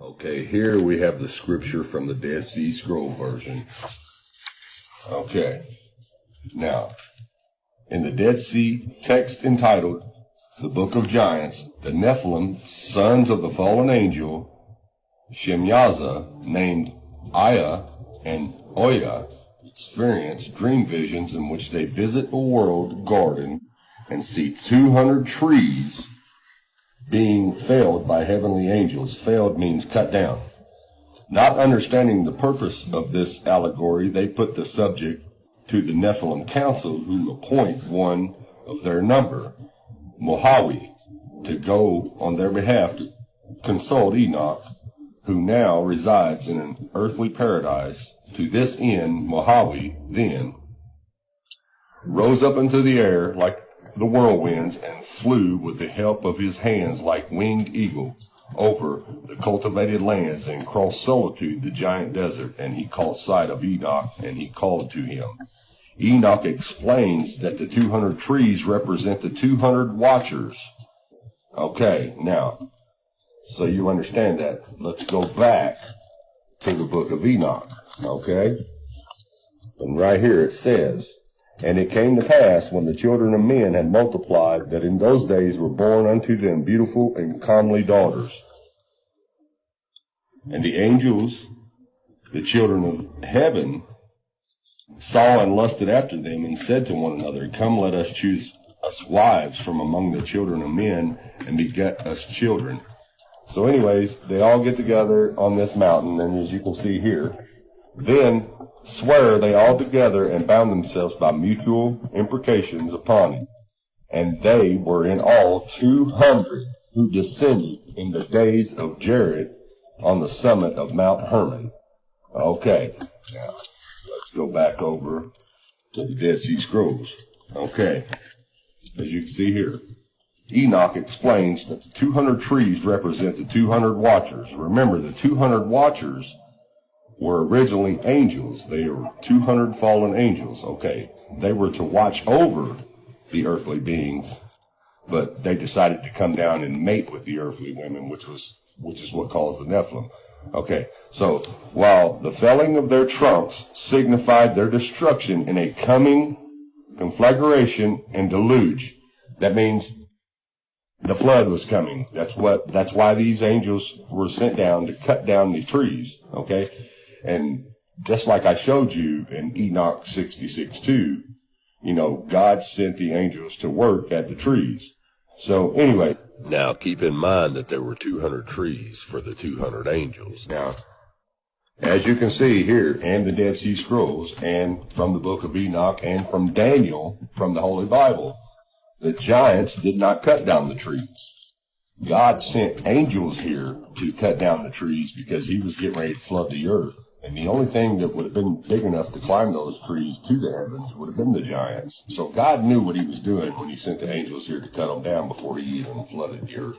Okay, here we have the scripture from the Dead Sea Scroll version. Okay, now, in the Dead Sea text entitled The Book of Giants, the Nephilim, sons of the fallen angel, Shemyaza, named Aya and Oya, experience dream visions in which they visit a world garden and see 200 trees being felled by heavenly angels. Felled means cut down. Not understanding the purpose of this allegory, they put the subject to the Nephilim council, who appoint one of their number, Mohawi, to go on their behalf to consult Enoch, who now resides in an earthly paradise. To this end, Mohawi then rose up into the air like the whirlwinds and flew with the help of his hands like winged eagle over the cultivated lands and crossed solitude the giant desert. And he caught sight of Enoch, and he called to him. Enoch explains that the 200 trees represent the 200 watchers. Okay, now, so you understand that. Let's go back to the book of Enoch, okay? And right here it says, "And it came to pass, when the children of men had multiplied, that in those days were born unto them beautiful and comely daughters. And the angels, the children of heaven, saw and lusted after them, and said to one another, Come, let us choose us wives from among the children of men, and beget us children." So anyways, they all get together on this mountain, and as you can see here, then swear they all together and bound themselves by mutual imprecations upon him. And they were in all 200 who descended in the days of Jared on the summit of Mount Hermon. Okay, now let's go back over to the Dead Sea Scrolls. Okay, as you can see here, Enoch explains that the 200 trees represent the 200 watchers. Remember, the 200 watchers were originally angels. They were 200 fallen angels. Okay, they were to watch over the earthly beings, but they decided to come down and mate with the earthly women, which is what caused the Nephilim. Okay, so while the felling of their trunks signified their destruction in a coming conflagration and deluge, that means the flood was coming. That's why these angels were sent down to cut down the trees. Okay, and just like I showed you in Enoch 66:2, God sent the angels to work at the trees. So anyway, now keep in mind that there were 200 trees for the 200 angels. Now, as you can see here in the Dead Sea Scrolls, and from the book of Enoch, and from Daniel, from the Holy Bible, the giants did not cut down the trees. God sent angels here to cut down the trees because he was getting ready to flood the earth. And the only thing that would have been big enough to climb those trees to the heavens would have been the giants. So God knew what he was doing when he sent the angels here to cut them down before he even flooded the earth.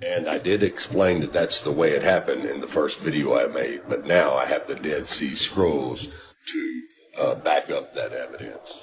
And I did explain that that's the way it happened in the first video I made, but now I have the Dead Sea Scrolls to back up that evidence.